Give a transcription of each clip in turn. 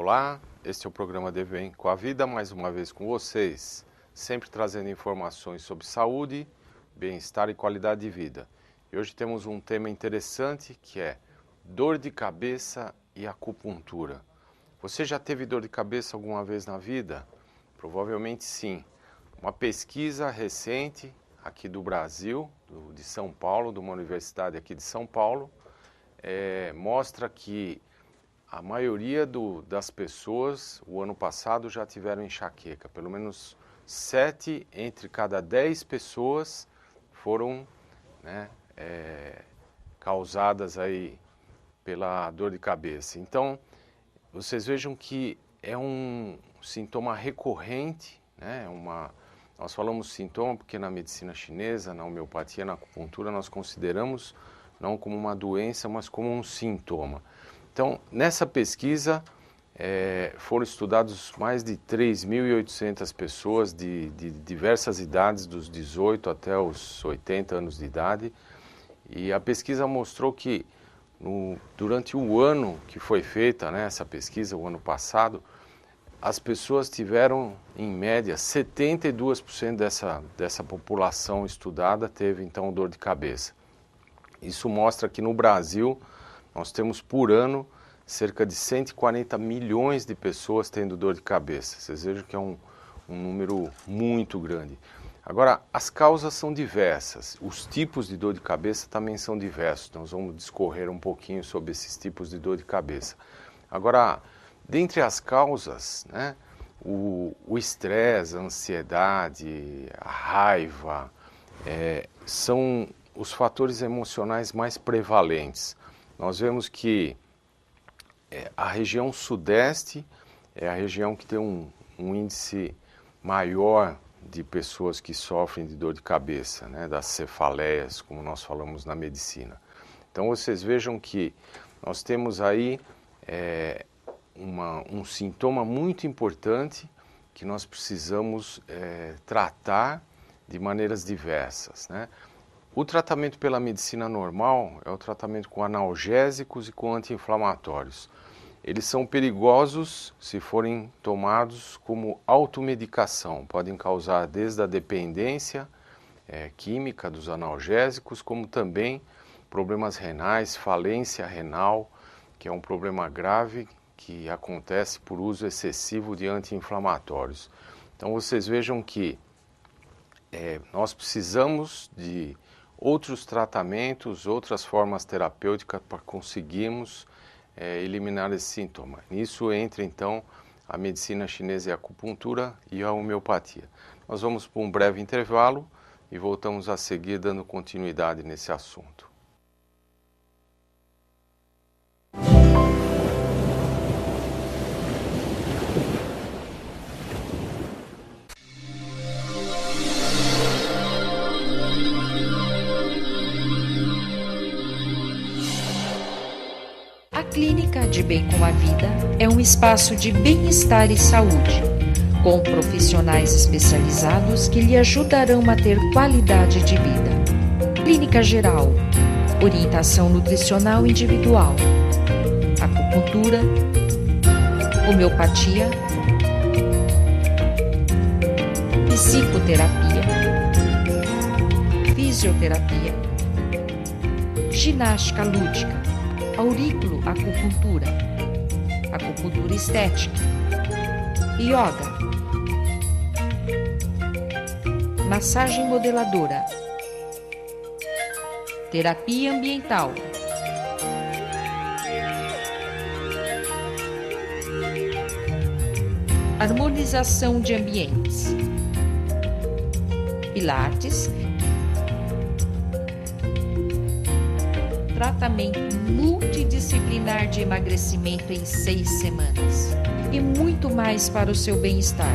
Olá, este é o programa De Bem com a Vida, mais uma vez com vocês, sempre trazendo informações sobre saúde, bem-estar e qualidade de vida. E hoje temos um tema interessante que é dor de cabeça e acupuntura. Você já teve dor de cabeça alguma vez na vida? Provavelmente sim. Uma pesquisa recente aqui do Brasil, de São Paulo, de uma universidade aqui de São Paulo, mostra que a maioria das pessoas, o ano passado, já tiveram enxaqueca. Pelo menos 7 entre cada 10 pessoas foram causadas aí pela dor de cabeça. Então, vocês vejam que é um sintoma recorrente, né? Nós falamos sintoma porque na medicina chinesa, na homeopatia, na acupuntura, nós consideramos não como uma doença, mas como um sintoma. Então, nessa pesquisa, foram estudados mais de 3.800 pessoas de diversas idades, dos 18 até os 80 anos de idade, e a pesquisa mostrou que durante o ano que foi feita, né, essa pesquisa, o ano passado, as pessoas tiveram, em média, 72% dessa população estudada teve, então, dor de cabeça. Isso mostra que no Brasil nós temos por ano cerca de 140 milhões de pessoas tendo dor de cabeça. Vocês vejam que é um número muito grande. Agora, as causas são diversas, os tipos de dor de cabeça também são diversos. Nós vamos discorrer um pouquinho sobre esses tipos de dor de cabeça. Agora, dentre as causas, né, o estresse, a ansiedade, a raiva, são os fatores emocionais mais prevalentes. Nós vemos que a região sudeste é a região que tem um índice maior de pessoas que sofrem de dor de cabeça, né, das cefaleias, como nós falamos na medicina. Então vocês vejam que nós temos aí um sintoma muito importante que nós precisamos tratar de maneiras diversas, né? O tratamento pela medicina normal é o tratamento com analgésicos e com anti-inflamatórios. Eles são perigosos se forem tomados como automedicação. Podem causar desde a dependência química dos analgésicos, como também problemas renais, falência renal, que é um problema grave que acontece por uso excessivo de anti-inflamatórios. Então vocês vejam que nós precisamos de outros tratamentos, outras formas terapêuticas para conseguirmos eliminar esse sintoma. Nisso entra então a medicina chinesa e a acupuntura e a homeopatia. Nós vamos para um breve intervalo e voltamos a seguir dando continuidade nesse assunto. A Clínica de Bem com a Vida é um espaço de bem-estar e saúde, com profissionais especializados que lhe ajudarão a ter qualidade de vida. Clínica geral, orientação nutricional individual, acupuntura, homeopatia, psicoterapia, fisioterapia, ginástica lúdica, aurículo acupuntura, acupuntura estética, yoga, massagem modeladora, terapia ambiental, harmonização de ambientes, pilates, tratamento multidisciplinar de emagrecimento em 6 semanas e muito mais para o seu bem-estar.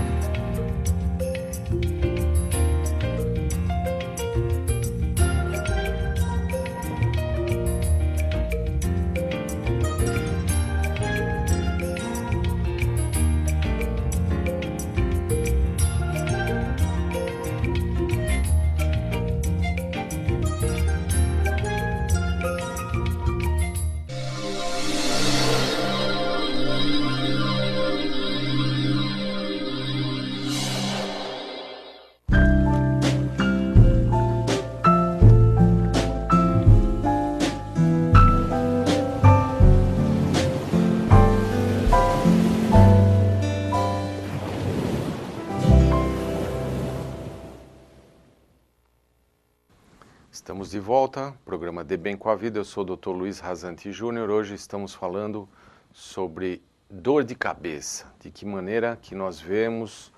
Estamos de volta, programa De Bem com a Vida. Eu sou o Dr. Luiz Razanti Júnior. Hoje estamos falando sobre dor de cabeça, de que maneira que nós vemos,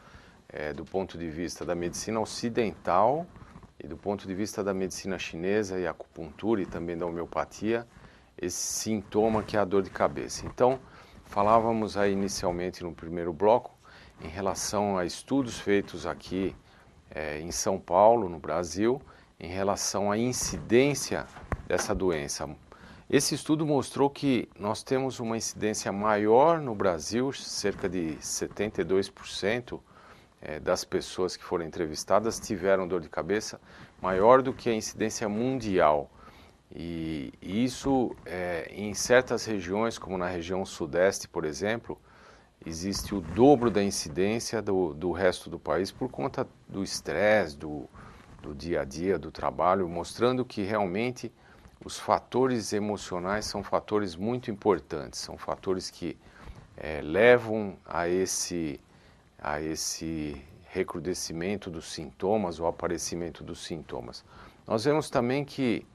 do ponto de vista da medicina ocidental e do ponto de vista da medicina chinesa e acupuntura e também da homeopatia, esse sintoma que é a dor de cabeça. Então, falávamos aí inicialmente no primeiro bloco em relação a estudos feitos aqui em São Paulo, no Brasil, em relação à incidência dessa doença. Esse estudo mostrou que nós temos uma incidência maior no Brasil, cerca de 72% das pessoas que foram entrevistadas tiveram dor de cabeça, maior do que a incidência mundial. E isso, em certas regiões, como na região sudeste, por exemplo, existe o dobro da incidência do resto do país por conta do estresse, do dia a dia, do trabalho, mostrando que realmente os fatores emocionais são fatores muito importantes, são fatores que levam a esse recrudescimento dos sintomas, o aparecimento dos sintomas. Nós vemos também que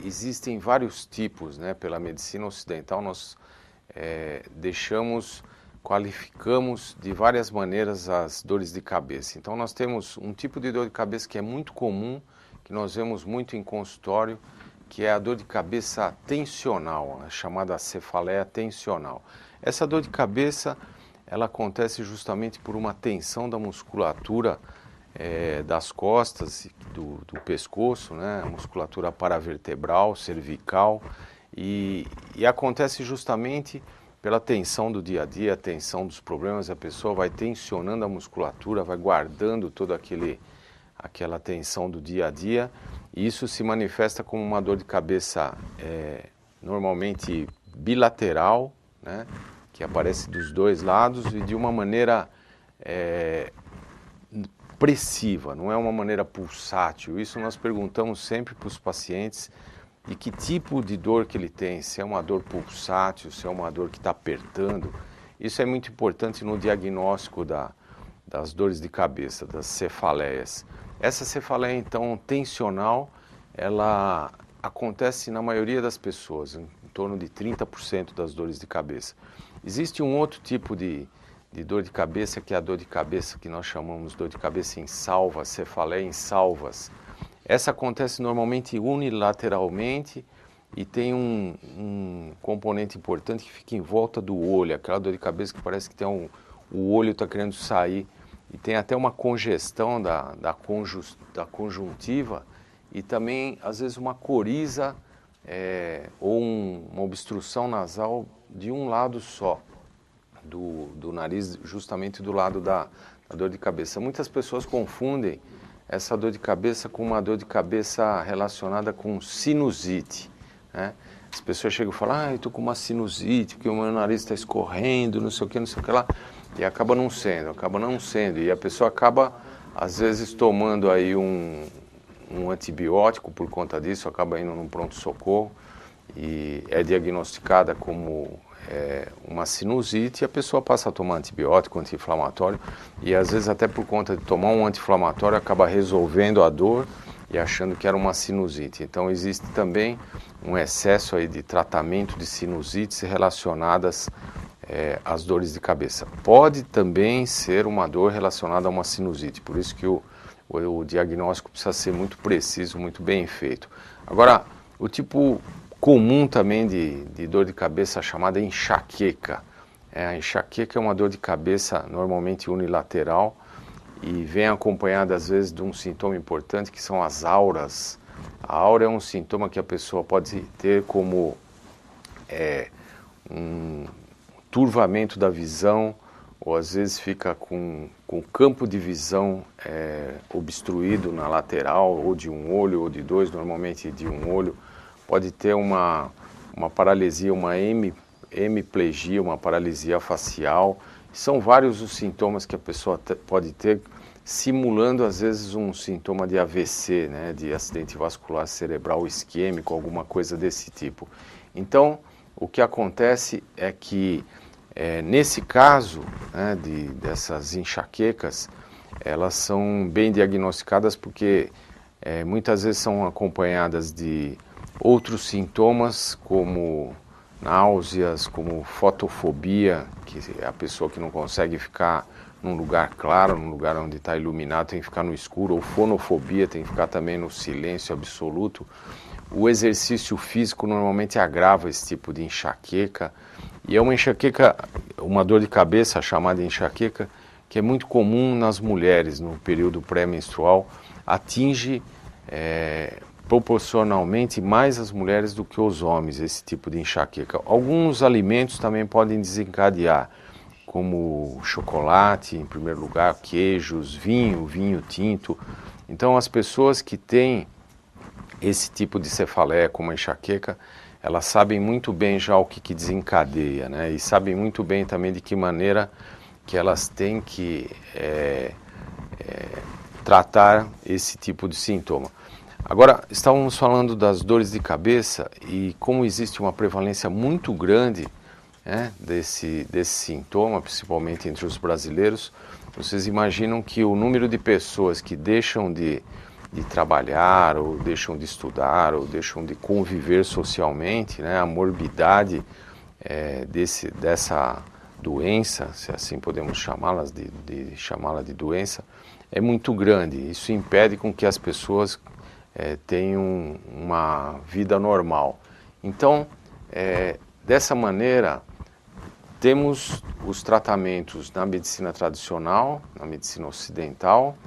existem vários tipos, pela medicina ocidental nós qualificamos de várias maneiras as dores de cabeça. Então nós temos um tipo de dor de cabeça que é muito comum, que nós vemos muito em consultório, que é a dor de cabeça tensional, a chamada cefaleia tensional. Essa dor de cabeça, ela acontece justamente por uma tensão da musculatura das costas, do pescoço, a musculatura paravertebral, cervical, e acontece justamente pela tensão do dia a dia, a tensão dos problemas, a pessoa vai tensionando a musculatura, vai guardando toda aquela tensão do dia a dia, e isso se manifesta como uma dor de cabeça normalmente bilateral, que aparece dos dois lados e de uma maneira pressiva, não é uma maneira pulsátil. Isso nós perguntamos sempre para os pacientes de que tipo de dor que ele tem, se é uma dor pulsátil, se é uma dor que está apertando. Isso é muito importante no diagnóstico das dores de cabeça, das cefaleias. Essa cefaleia, então, tensional, ela acontece na maioria das pessoas, em torno de 30% das dores de cabeça. Existe um outro tipo de dor de cabeça, que é a dor de cabeça que nós chamamos de dor de cabeça em salvas, cefaleia em salvas. Essa acontece normalmente unilateralmente e tem um componente importante que fica em volta do olho, aquela dor de cabeça que parece que o olho está querendo sair, e tem até uma congestão da conjuntiva e também, às vezes, uma coriza ou uma obstrução nasal de um lado só do nariz, justamente do lado da dor de cabeça. Muitas pessoas confundem essa dor de cabeça com uma dor de cabeça relacionada com sinusite, As pessoas chegam e falam, eu estou com uma sinusite, porque o meu nariz está escorrendo, não sei o que lá, e acaba não sendo, e a pessoa acaba, às vezes, tomando aí um antibiótico por conta disso, acaba indo num pronto-socorro, e é diagnosticada como uma sinusite, e a pessoa passa a tomar antibiótico, anti-inflamatório, e às vezes até por conta de tomar um anti-inflamatório acaba resolvendo a dor e achando que era uma sinusite. Então existe também um excesso aí de tratamento de sinusites relacionadas às dores de cabeça. Pode também ser uma dor relacionada a uma sinusite, por isso que o diagnóstico precisa ser muito preciso, muito bem feito. Agora, o tipo comum também de dor de cabeça chamada enxaqueca. A enxaqueca é uma dor de cabeça normalmente unilateral e vem acompanhada às vezes de um sintoma importante que são as auras. A aura é um sintoma que a pessoa pode ter como um turvamento da visão, ou às vezes fica com o campo de visão obstruído na lateral, ou de um olho ou de dois, normalmente de um olho. Pode ter uma paralisia, uma hemiplegia, uma paralisia facial. São vários os sintomas que a pessoa pode ter, simulando às vezes um sintoma de AVC, de acidente vascular cerebral isquêmico, alguma coisa desse tipo. Então, o que acontece é que, nesse caso dessas enxaquecas, elas são bem diagnosticadas porque muitas vezes são acompanhadas de outros sintomas, como náuseas, como fotofobia, que é a pessoa que não consegue ficar num lugar claro, num lugar onde está iluminado, tem que ficar no escuro, ou fonofobia, tem que ficar também no silêncio absoluto. O exercício físico normalmente agrava esse tipo de enxaqueca, e é uma enxaqueca, uma dor de cabeça chamada enxaqueca, que é muito comum nas mulheres no período pré-menstrual, atinge proporcionalmente mais as mulheres do que os homens, esse tipo de enxaqueca. Alguns alimentos também podem desencadear, como chocolate, em primeiro lugar, queijos, vinho tinto. Então, as pessoas que têm esse tipo de cefaleia, como a enxaqueca, elas sabem muito bem já o que desencadeia, né? E sabem muito bem também de que maneira que elas têm que tratar esse tipo de sintoma. Agora, estávamos falando das dores de cabeça e como existe uma prevalência muito grande, né, desse sintoma, principalmente entre os brasileiros. Vocês imaginam que o número de pessoas que deixam de trabalhar, ou deixam de estudar, ou deixam de conviver socialmente, né, a morbidade dessa doença, se assim podemos chamá-la de doença, é muito grande. Isso impede com que as pessoas tenham uma vida normal. Então, dessa maneira, temos os tratamentos na medicina tradicional, na medicina ocidental,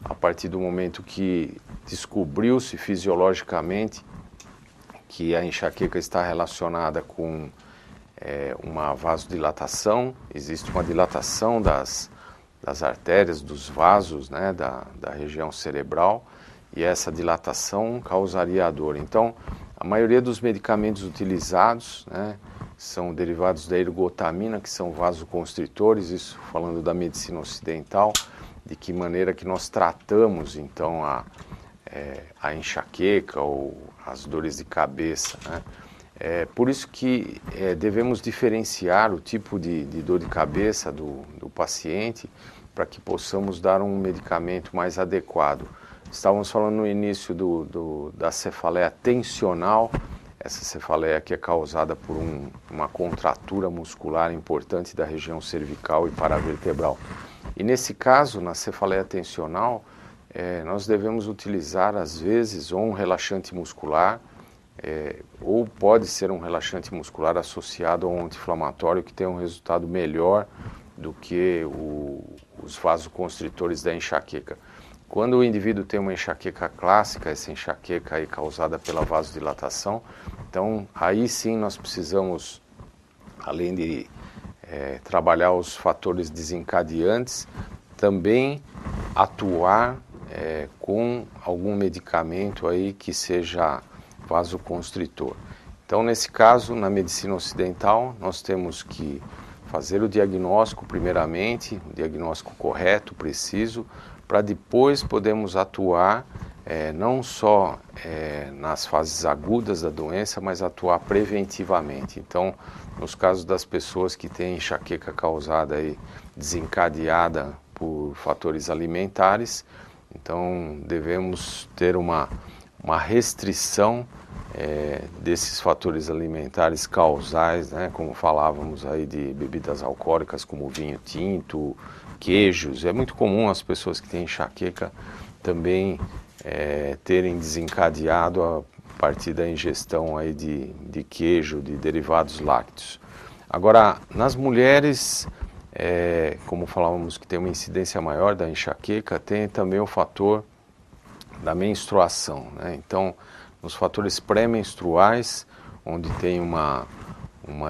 a partir do momento que descobriu-se fisiologicamente que a enxaqueca está relacionada com uma vasodilatação, existe uma dilatação das artérias, dos vasos, né, da região cerebral, e essa dilatação causaria a dor. Então, a maioria dos medicamentos utilizados, né, são derivados da ergotamina, que são vasoconstritores, isso falando da medicina ocidental, de que maneira que nós tratamos, então, a enxaqueca ou as dores de cabeça, né? Por isso que devemos diferenciar o tipo de dor de cabeça do paciente para que possamos dar um medicamento mais adequado. Estávamos falando no início da cefaleia tensional, essa cefaleia que é causada por uma contratura muscular importante da região cervical e paravertebral. E nesse caso, na cefaleia tensional, nós devemos utilizar às vezes ou um relaxante muscular, ou pode ser um relaxante muscular associado a um anti-inflamatório que tem um resultado melhor do que os vasoconstritores da enxaqueca. Quando o indivíduo tem uma enxaqueca clássica, essa enxaqueca aí causada pela vasodilatação, então aí sim nós precisamos, além de trabalhar os fatores desencadeantes, também atuar com algum medicamento aí que seja vasoconstritor. Então, nesse caso, na medicina ocidental, nós temos que fazer o diagnóstico primeiramente, o diagnóstico correto, preciso, para depois podermos atuar não só nas fases agudas da doença, mas atuar preventivamente. Então, nos casos das pessoas que têm enxaqueca causada aí, desencadeada por fatores alimentares, então devemos ter uma restrição desses fatores alimentares causais, né, como falávamos aí de bebidas alcoólicas como vinho tinto, queijos. É muito comum as pessoas que têm enxaqueca também terem desencadeado a partir da ingestão aí de queijo, de derivados lácteos. Agora, nas mulheres, como falávamos que tem uma incidência maior da enxaqueca, tem também o fator da menstruação, né? Então, nos fatores pré-menstruais, onde tem uma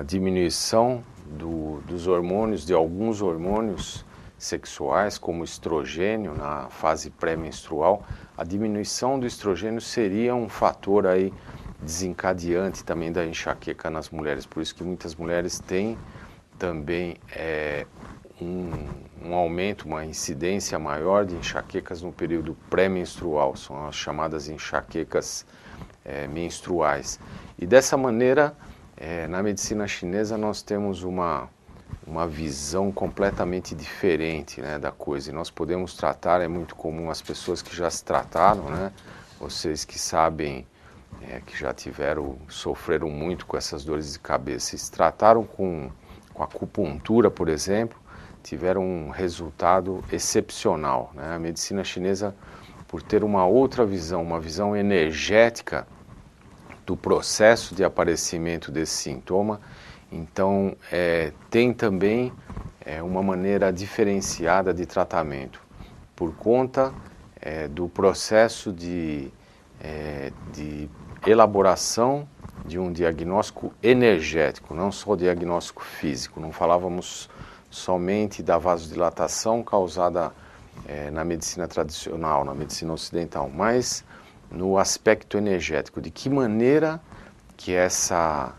diminuição dos hormônios, de alguns hormônios sexuais, como o estrogênio, na fase pré-menstrual, a diminuição do estrogênio seria um fator aí desencadeante também da enxaqueca nas mulheres. Por isso que muitas mulheres têm também um aumento, uma incidência maior de enxaquecas no período pré-menstrual, são as chamadas enxaquecas menstruais. E dessa maneira, na medicina chinesa nós temos uma visão completamente diferente, né, da coisa, e nós podemos tratar, é muito comum as pessoas que já se trataram, né, vocês que sabem, que já sofreram muito com essas dores de cabeça, se trataram com acupuntura, por exemplo, tiveram um resultado excepcional, né? A medicina chinesa, por ter uma outra visão, uma visão energética do processo de aparecimento desse sintoma, então tem também uma maneira diferenciada de tratamento, por conta do processo de elaboração de um diagnóstico energético, não só diagnóstico físico. Não falávamos somente da vasodilatação causada na medicina tradicional, na medicina ocidental, mas no aspecto energético, de que maneira que essa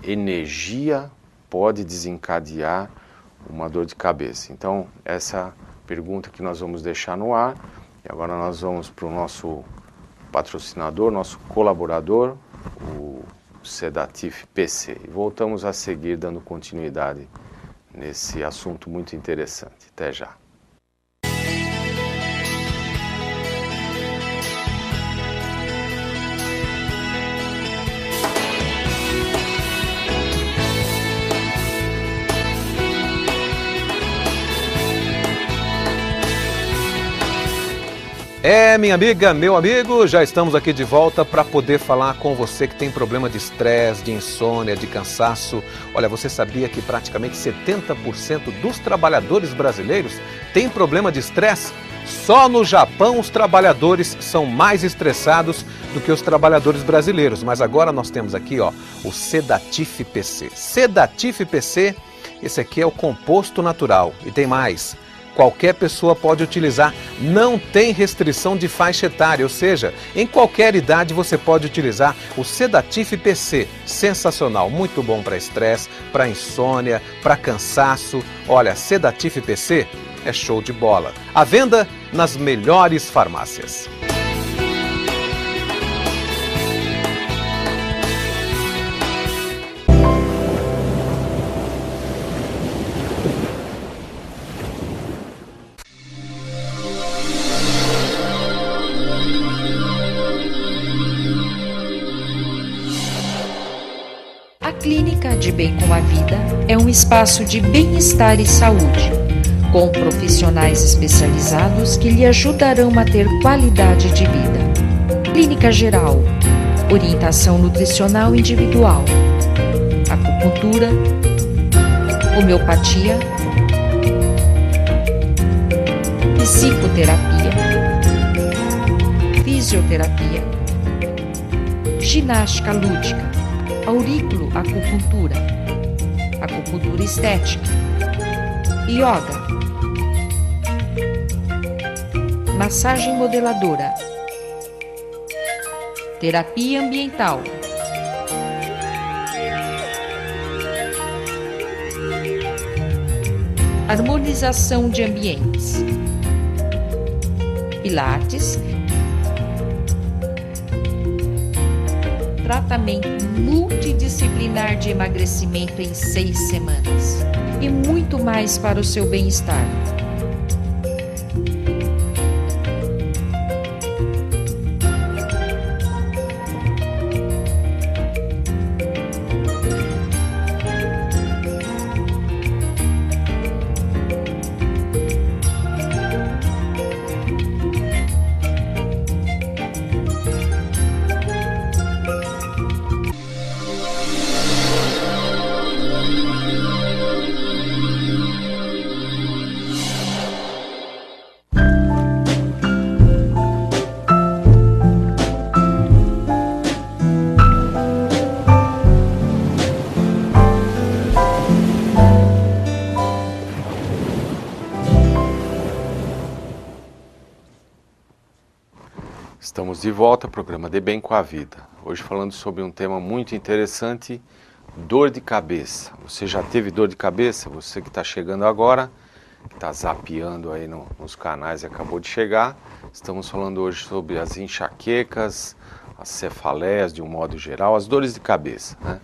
energia pode desencadear uma dor de cabeça. Então, essa pergunta que nós vamos deixar no ar, e agora nós vamos para o nosso patrocinador, nosso colaborador, o Sedatif PC. E voltamos a seguir dando continuidade nesse assunto muito interessante. Até já. Minha amiga, meu amigo, já estamos aqui de volta para poder falar com você que tem problema de estresse, de insônia, de cansaço. Olha, você sabia que praticamente 70% dos trabalhadores brasileiros têm problema de estresse? Só no Japão os trabalhadores são mais estressados do que os trabalhadores brasileiros. Mas agora nós temos aqui, ó, o Sedatif PC. Sedatif PC, esse aqui é o composto natural. E tem mais. Qualquer pessoa pode utilizar, não tem restrição de faixa etária, ou seja, em qualquer idade você pode utilizar o Sedatif PC. Sensacional, muito bom para estresse, para insônia, para cansaço. Olha, Sedatif PC é show de bola. À venda nas melhores farmácias. A Clínica de Bem com a Vida é um espaço de bem-estar e saúde, com profissionais especializados que lhe ajudarão a ter qualidade de vida. Clínica geral, orientação nutricional individual, acupuntura, homeopatia, psicoterapia, fisioterapia, ginástica lúdica, auriculoacupuntura, acupuntura estética, yoga, massagem modeladora, terapia ambiental, harmonização de ambientes, pilates, tratamento multidisciplinar de emagrecimento em 6 semanas e muito mais para o seu bem-estar. Estamos de volta ao programa De Bem com a Vida. Hoje falando sobre um tema muito interessante, dor de cabeça. Você já teve dor de cabeça? Você que está chegando agora, que está zapeando aí nos canais e acabou de chegar. Estamos falando hoje sobre as enxaquecas, as cefaleias de um modo geral, as dores de cabeça, né?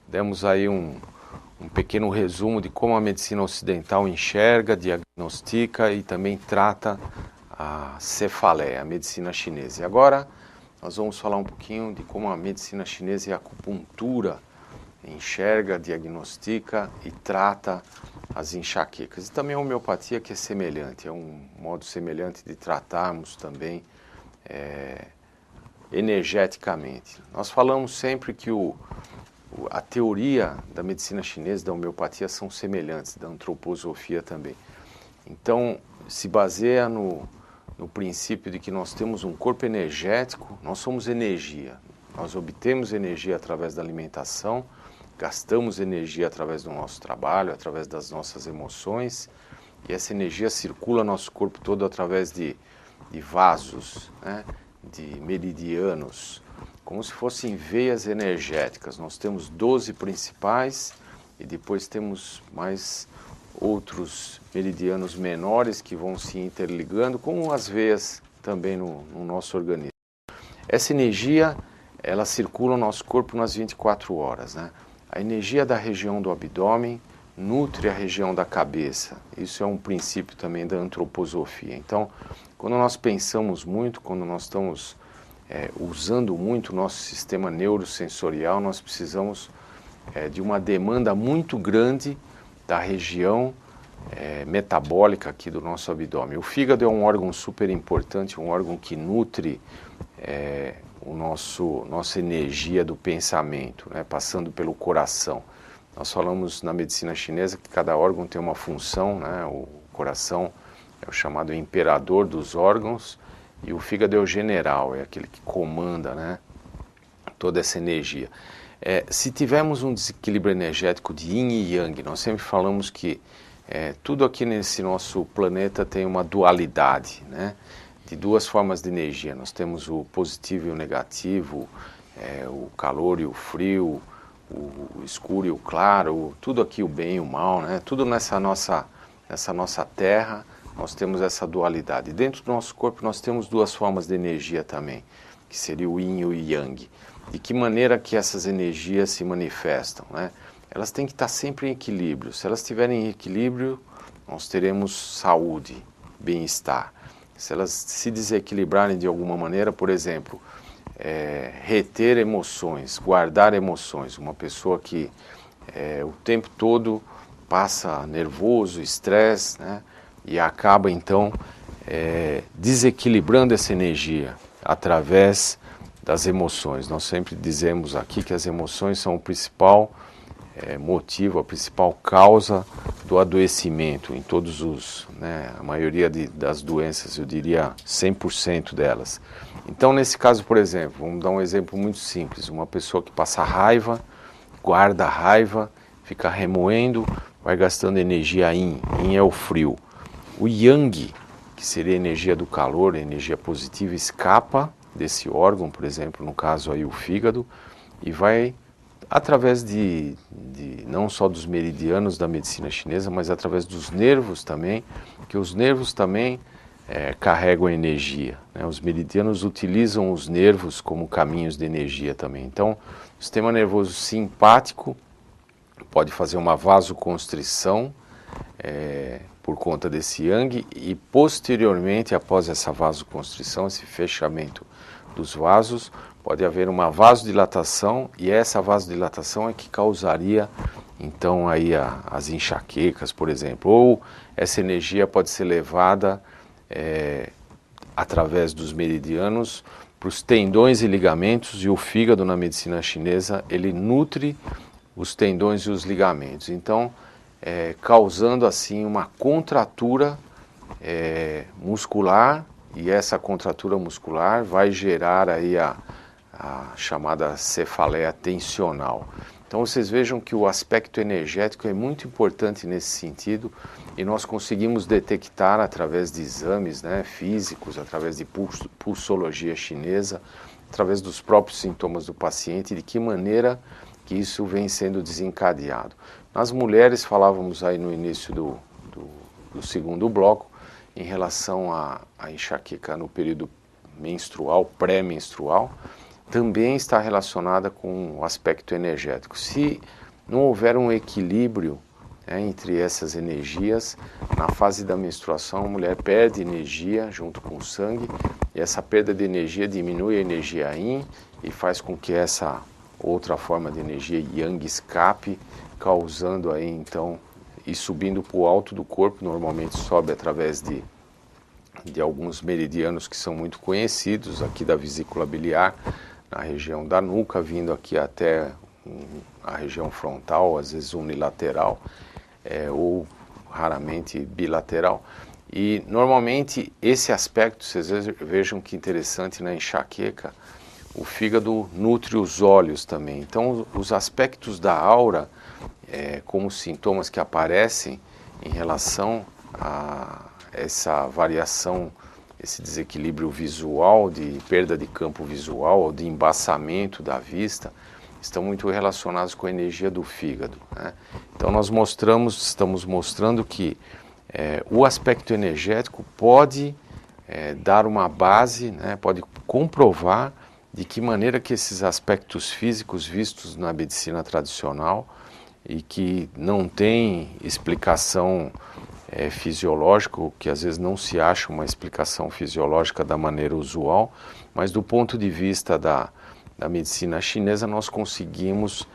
Demos aí um pequeno resumo de como a medicina ocidental enxerga, diagnostica e também trata a cefaleia, a medicina chinesa. E agora nós vamos falar um pouquinho de como a medicina chinesa e a acupuntura enxerga, diagnostica e trata as enxaquecas. E também a homeopatia, que é semelhante, é um modo semelhante de tratarmos também energeticamente. Nós falamos sempre que a teoria da medicina chinesa e da homeopatia são semelhantes, da antroposofia também. Então, se baseia no princípio de que nós temos um corpo energético, nós somos energia. Nós obtemos energia através da alimentação, gastamos energia através do nosso trabalho, através das nossas emoções, e essa energia circula nosso corpo todo através de vasos, né, de meridianos, como se fossem veias energéticas. Nós temos 12 principais e depois temos mais outros meridianos menores que vão se interligando, como as veias também no nosso organismo. Essa energia, ela circula no nosso corpo nas 24 horas, né? A energia da região do abdômen nutre a região da cabeça. Isso é um princípio também da antroposofia. Então, quando nós pensamos muito, quando nós estamos usando muito o nosso sistema neurosensorial, nós precisamos de uma demanda muito grande da região metabólica aqui do nosso abdômen. O fígado é um órgão super importante, um órgão que nutre nossa energia do pensamento, né, passando pelo coração. Nós falamos na medicina chinesa que cada órgão tem uma função, né? O coração é o chamado imperador dos órgãos e o fígado é o general, é aquele que comanda, né, toda essa energia. Se tivermos um desequilíbrio energético de yin e yang, nós sempre falamos que tudo aqui nesse nosso planeta tem uma dualidade, né, de duas formas de energia. Nós temos o positivo e o negativo, o calor e o frio, o escuro e o claro, tudo aqui o bem e o mal, né? Tudo nessa nossa terra nós temos essa dualidade. Dentro do nosso corpo nós temos duas formas de energia também, que seria o yin e o yang. De que maneira que essas energias se manifestam, né? Elas têm que estar sempre em equilíbrio. Se elas estiverem em equilíbrio, nós teremos saúde, bem-estar. Se elas se desequilibrarem de alguma maneira, por exemplo, reter emoções, guardar emoções. Uma pessoa que o tempo todo passa nervoso, estresse, né, e acaba então desequilibrando essa energia através das emoções. Nós sempre dizemos aqui que as emoções são o principal motivo, a principal causa do adoecimento em todos a maioria das doenças, eu diria 100% delas. Então, nesse caso, por exemplo, vamos dar um exemplo muito simples. Uma pessoa que passa raiva, guarda a raiva, fica remoendo, vai gastando energia yin. Yin é o frio. O yang, que seria a energia do calor, a energia positiva, escapa desse órgão, por exemplo, no caso aí o fígado, e vai através de não só dos meridianos da medicina chinesa, mas através dos nervos também, que os nervos também carregam energia, né? Os meridianos utilizam os nervos como caminhos de energia também. Então, o sistema nervoso simpático pode fazer uma vasoconstrição por conta desse yang e posteriormente, após essa vasoconstrição, esse fechamento dos vasos, pode haver uma vasodilatação e essa vasodilatação é que causaria então aí as enxaquecas, por exemplo, ou essa energia pode ser levada através dos meridianos para os tendões e ligamentos, e o fígado na medicina chinesa ele nutre os tendões e os ligamentos, então causando assim uma contratura muscular, e essa contratura muscular vai gerar aí a chamada cefaleia tensional. Então vocês vejam que o aspecto energético é muito importante nesse sentido e nós conseguimos detectar através de exames, né, físicos, através de pulsologia chinesa, através dos próprios sintomas do paciente, de que maneira que isso vem sendo desencadeado. Nas mulheres, falávamos aí no início do segundo bloco, em relação à enxaqueca no período menstrual, pré-menstrual, também está relacionada com o aspecto energético. Se não houver um equilíbrio né, entre essas energias. Na fase da menstruação, a mulher perde energia junto com o sangue, e essa perda de energia diminui a energia yin e faz com que essa outra forma de energia yang escape, causando aí então, e subindo para o alto do corpo. Normalmente sobe através de alguns meridianos que são muito conhecidos aqui da vesícula biliar, na região da nuca, vindo aqui até a região frontal, às vezes unilateral, ou raramente bilateral. E normalmente esse aspecto, vocês vejam que interessante na enxaqueca, o fígado nutre os olhos também. Então os aspectos da aura, como sintomas que aparecem em relação a essa variação, esse desequilíbrio visual, de perda de campo visual ou de embaçamento da vista, estão muito relacionados com a energia do fígado, né? Então nós estamos mostrando que o aspecto energético pode dar uma base, né, pode comprovar de que maneira que esses aspectos físicos vistos na medicina tradicional e que não tem explicação fisiológica, que às vezes não se acha uma explicação fisiológica da maneira usual, mas do ponto de vista da medicina chinesa nós conseguimos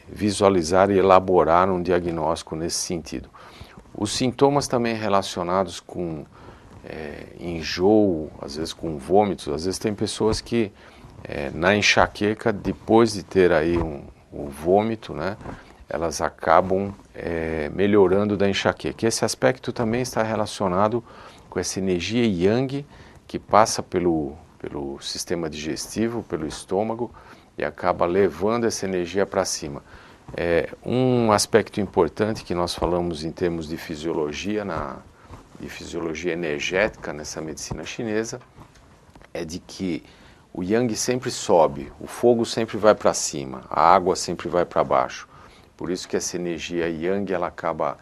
visualizar e elaborar um diagnóstico nesse sentido. Os sintomas também relacionados com enjoo, às vezes com vômitos, às vezes tem pessoas que na enxaqueca, depois de ter aí o vômito, né, elas acabam melhorando da enxaqueca. Esse aspecto também está relacionado com essa energia yang que passa pelo sistema digestivo, pelo estômago, e acaba levando essa energia para cima. Um aspecto importante que nós falamos em termos de fisiologia, de fisiologia energética nessa medicina chinesa, é de que o yang sempre sobe, o fogo sempre vai para cima, a água sempre vai para baixo. Por isso que essa energia yang ela acaba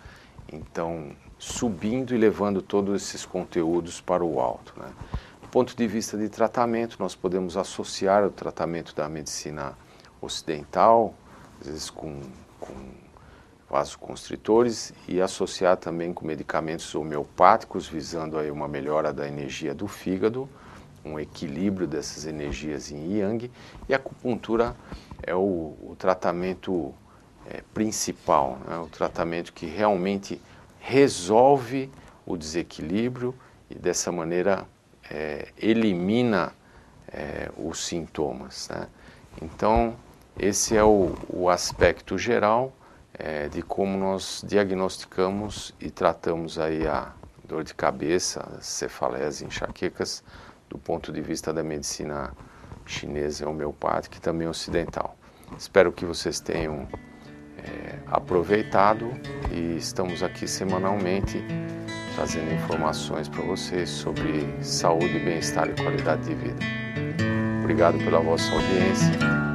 então subindo e levando todos esses conteúdos para o alto, né? Do ponto de vista de tratamento, nós podemos associar o tratamento da medicina ocidental, às vezes com vasoconstritores, e associar também com medicamentos homeopáticos, visando aí uma melhora da energia do fígado, um equilíbrio dessas energias em yang, e a acupuntura é o tratamento principal, né? O tratamento que realmente resolve o desequilíbrio e dessa maneira elimina os sintomas, né? Então esse é o aspecto geral de como nós diagnosticamos e tratamos aí a dor de cabeça, cefaleias e enxaquecas do ponto de vista da medicina chinesa, homeopática e também ocidental. Espero que vocês tenham aproveitado, e estamos aqui semanalmente trazendo informações para vocês sobre saúde, bem-estar e qualidade de vida. Obrigado pela vossa audiência.